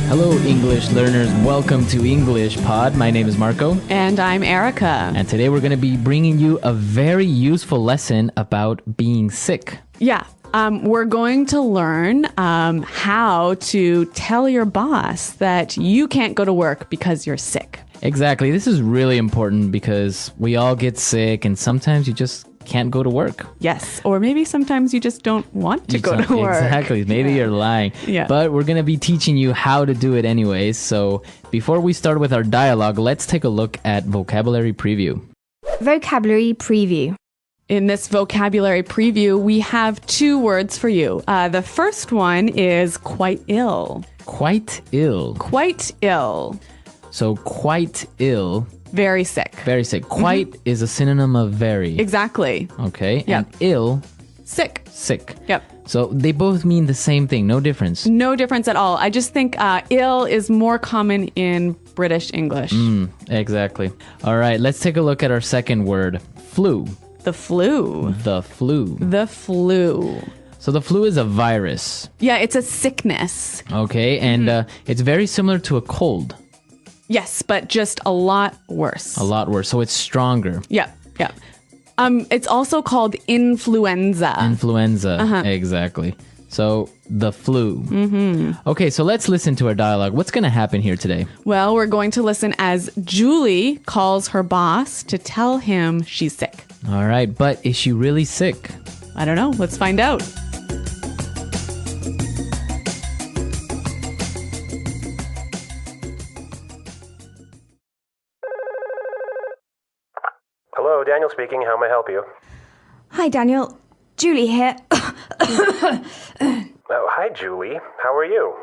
Hello, English learners. Welcome to English Pod. My name is Marco. And I'm Erica. And today we're going to be bringing you a very useful lesson about being sick. Yeah. We're going to learn how to tell your boss that you can't go to work because you're sick. Exactly. This is really important because we all get sick and sometimes you just can't go to work. Yes. Or maybe sometimes you just don't want to go to work. Exactly. Maybe you're lying. Yeah. But we're going to be teaching you how to do it anyways. So before we start with our dialogue, let's take a look at vocabulary preview. Vocabulary preview. In this vocabulary preview, we have two words for you. The first one is quite ill. Quite ill. Quite ill. So quite ill. Very sick. Very sick. Quite is a synonym of very. Exactly. Okay. Yep. And ill, Sick. sick. Yep. So they both mean the same thing. No difference. No difference at all. I just think ill is more common in British English. Exactly. All right. Let's take a look at our second word. Flu. The flu. The flu. The flu. So the flu is a virus. Yeah, it's a sickness. Okay. And it's very similar to a cold. Yes, but just a lot worse. A lot worse. So it's stronger. Yeah, yeah. It's also called influenza. Influenza. Exactly. So the flu. Okay, so let's listen to our dialogue. What's going to happen here today? Well, we're going to listen as Julie calls her boss to tell him she's sick. All right, but is she really sick? I don't know. Let's find out. Hello, Daniel speaking. How may I help you? Hi, Daniel. Julie here. Oh, hi, Julie. How are you?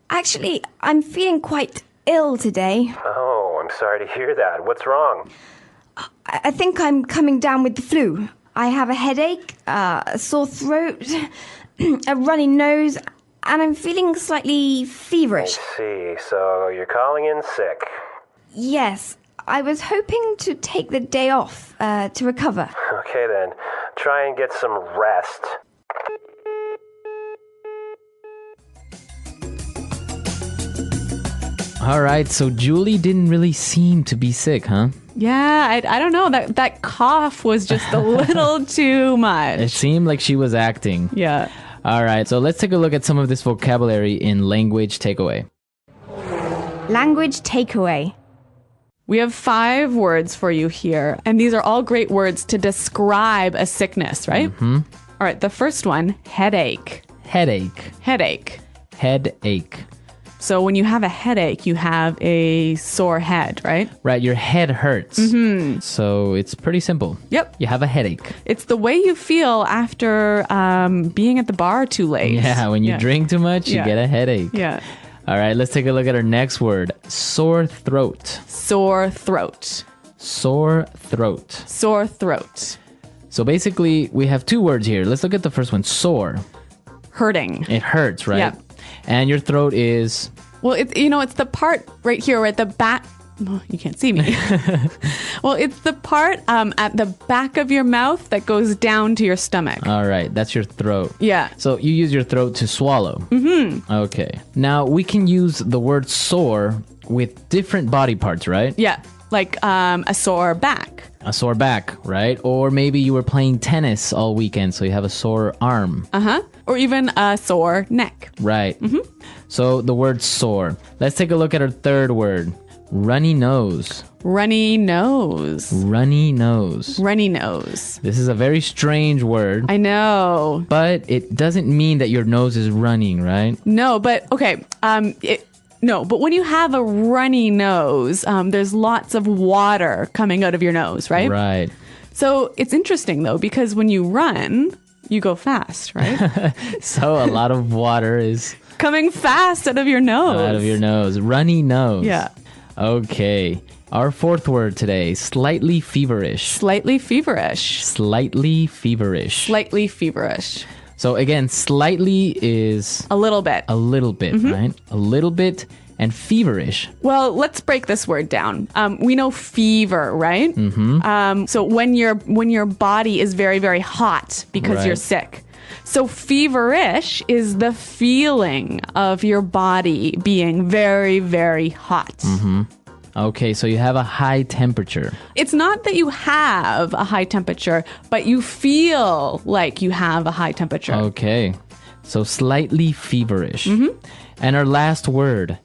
Actually, I'm feeling quite ill today. Oh, I'm sorry to hear that. What's wrong? I think I'm coming down with the flu. I have a headache, a sore throat, a runny nose, and I'm feeling slightly feverish. I see. So you're calling in sick. Yes, I was hoping to take the day off to recover. Okay, then. Try and get some rest. All right, so Julie didn't really seem to be sick, huh? Yeah, I don't know. That cough was just a little too much. It seemed like she was acting. Yeah. All right, so let's take a look at some of this vocabulary in language takeaway. Language takeaway. We have 5 words for you here, and these are all great words to describe a sickness, right? All right, the first one, headache. Headache. Headache. Headache. So when you have a headache, you have a sore head, right? Right, your head hurts. So it's pretty simple. Yep. You have a headache. It's the way you feel after being at the bar too late. Yeah, when you drink too much, you get a headache. Yeah. All right, let's take a look at our next word. Sore throat. Sore throat. Sore throat. Sore throat. So basically, we have 2 words here. Let's look at the first one. Sore. Hurting. It hurts, right? Yeah. And your throat is... Well, it's the part right here, right? The back. Oh, you can't see me. Well, it's the part at the back of your mouth that goes down to your stomach. All right, that's your throat. Yeah. So you use your throat to swallow. Okay. Now, we can use the word sore with different body parts, right? Yeah. Like a sore back. A sore back, right? Or maybe you were playing tennis all weekend, so you have a sore arm. Or even a sore neck. Right. So the word sore. Let's take a look at our third word. Runny nose. Runny nose. Runny nose. Runny nose. This is a very strange word. I know. But it doesn't mean that your nose is running, right? No, but okay. No, but when you have a runny nose, there's lots of water coming out of your nose, right? Right. So it's interesting, though, because when you run, you go fast, right? So a lot of water is coming fast out of your nose. out of your nose. Runny nose. Yeah. Okay. Our fourth word today, slightly feverish. Slightly feverish. Slightly feverish. Slightly feverish. So again, slightly is A little bit. a little bit, right? A little bit. And feverish. Well, let's break this word down. We know fever, right? So when your body is very, very hot because Right. you're sick. So feverish is the feeling of your body being very, very hot. Okay, so you have a high temperature. It's not that you have a high temperature, but you feel like you have a high temperature. Okay, so slightly feverish. And our last word,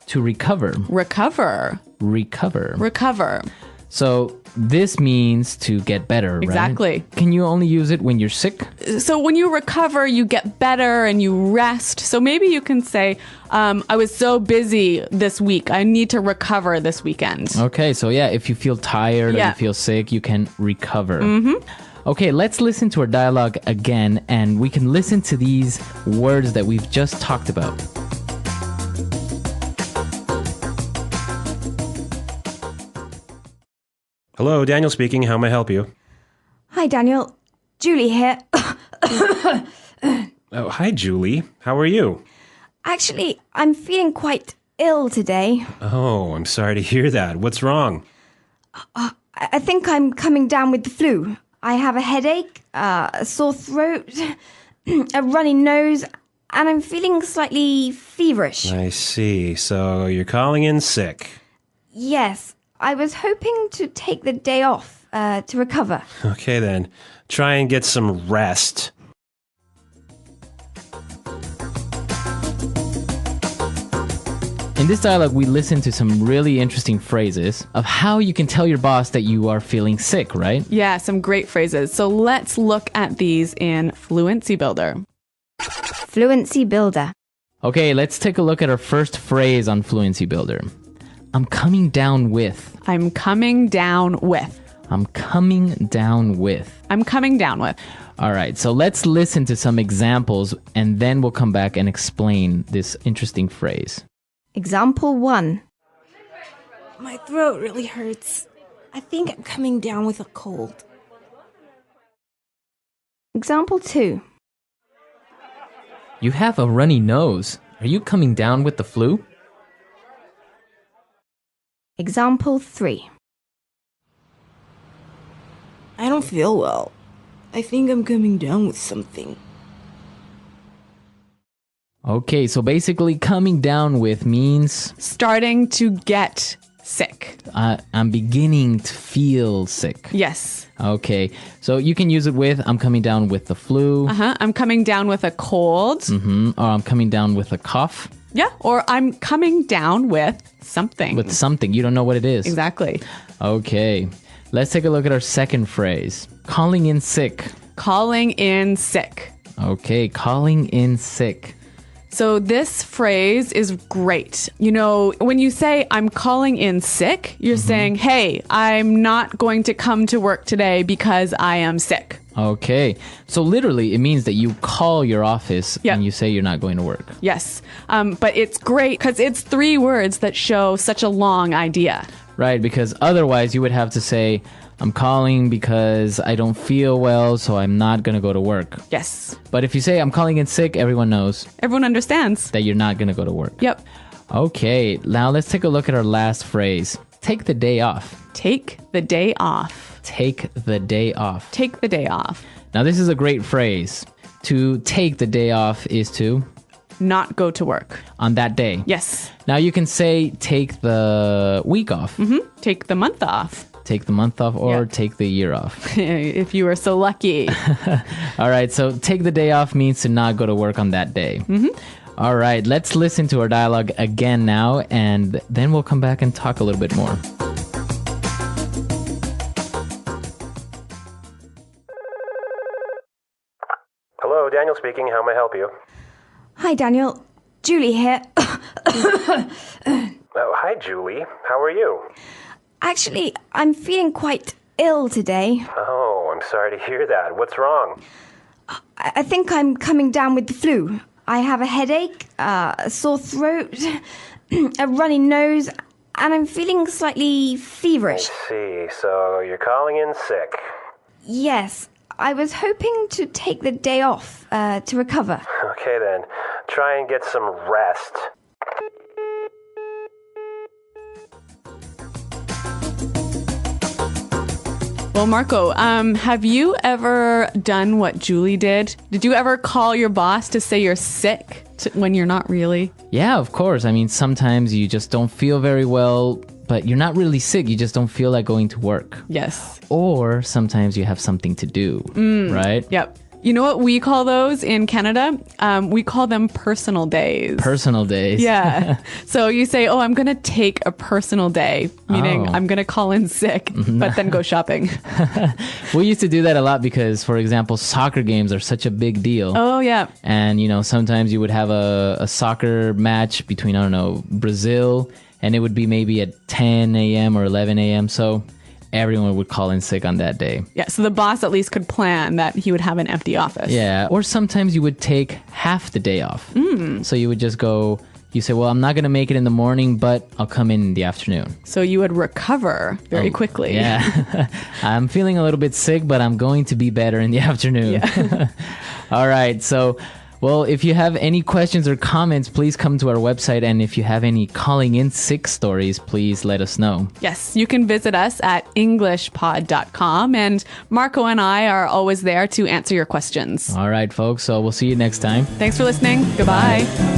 to recover. Recover. Recover. Recover. So this means to get better, right? Exactly. Can you only use it when you're sick? So when you recover, you get better and you rest. So maybe you can say, I was so busy this week. I need to recover this weekend. Okay, so yeah, if you feel tired or Yeah. you feel sick, you can recover. Okay, let's listen to our dialogue again, and we can listen to these words that we've just talked about. Hello, Daniel speaking. How may I help you? Hi, Daniel. Julie here. Oh, hi, Julie. How are you? Actually, I'm feeling quite ill today. Oh, I'm sorry to hear that. What's wrong? I think I'm coming down with the flu. I have a headache, a sore throat, a runny nose, and I'm feeling slightly feverish. I see. So you're calling in sick. Yes, I was hoping to take the day off to recover. Okay, then. Try and get some rest. In this dialogue, we listen to some really interesting phrases of how you can tell your boss that you are feeling sick, right? Yeah, some great phrases. So let's look at these in Fluency Builder. Fluency Builder. Okay, let's take a look at our first phrase on Fluency Builder. I'm coming down with. I'm coming down with. I'm coming down with. I'm coming down with. All right, so let's listen to some examples and then we'll come back and explain this interesting phrase. Example 1. My throat really hurts. I think I'm coming down with a cold. Example 2. You have a runny nose. Are you coming down with the flu? Example 3. I don't feel well. I think I'm coming down with something. Okay, so basically coming down with means Starting to get sick. I'm beginning to feel sick. Yes. Okay, so you can use it with I'm coming down with the flu, I'm coming down with a cold. or I'm coming down with a cough, Yeah. Or I'm coming down with something. with something. You don't know what it is. Exactly. Okay, let's take a look at our second phrase. Calling in sick. Calling in sick. Okay, calling in sick. So this phrase is great. You know, when you say I'm calling in sick, you're saying, hey, I'm not going to come to work today because I am sick. Okay, so literally it means that you call your office Yep. and you say you're not going to work. Yes. But it's great because it's 3 words that show such a long idea. Right, because otherwise you would have to say, I'm calling because I don't feel well, so I'm not going to go to work. Yes. But if you say I'm calling in sick, everyone knows Everyone understands. that you're not going to go to work. Yep. Okay, now let's take a look at our last phrase. Take the day off. Take the day off. Take the day off. Take the day off. Now this is a great phrase. To take the day off is to Not go to work. on that day. Yes. Now you can say take the week off, Take the month off. take the month off, or Yeah. take the year off. If you were so lucky. All right, so take the day off means to not go to work on that day. All right, let's listen to our dialogue again now, and then we'll come back and talk a little bit more. Hello, Daniel speaking. How may I help you? Hi, Daniel. Julie here. Oh, hi, Julie. How are you? Actually, I'm feeling quite ill today. Oh, I'm sorry to hear that. What's wrong? I think I'm coming down with the flu. I have a headache, a sore throat, a runny nose, and I'm feeling slightly feverish. See, so you're calling in sick. Yes, I was hoping to take the day off to recover. Okay, then. Try and get some rest. Well, Marco, have you ever done what Julie did? Did you ever call your boss to say you're sick when you're not really? Yeah, of course. I mean, sometimes you just don't feel very well, but you're not really sick. You just don't feel like going to work. Yes. Or sometimes you have something to do, right? Yep. You know what we call those in Canada? We call them personal days. Personal days. Yeah. So you say, oh, I'm going to take a personal day, meaning Oh. I'm going to call in sick, but then go shopping. We used to do that a lot because, for example, soccer games are such a big deal. Oh, yeah. And, sometimes you would have a soccer match between, I don't know, Brazil, and it would be maybe at 10 a.m. or 11 a.m. So everyone would call in sick on that day. Yeah. So the boss at least could plan that he would have an empty office. Yeah. Or sometimes you would take half the day off. So you would just go, you say, well, I'm not going to make it in the morning, but I'll come in the afternoon. So you would recover very quickly. Yeah. I'm feeling a little bit sick, but I'm going to be better in the afternoon. Yeah. All right. So, well, if you have any questions or comments, please come to our website. And if you have any calling in sick stories, please let us know. Yes, you can visit us at englishpod.com. And Marco and I are always there to answer your questions. All right, folks. So we'll see you next time. Thanks for listening. Goodbye.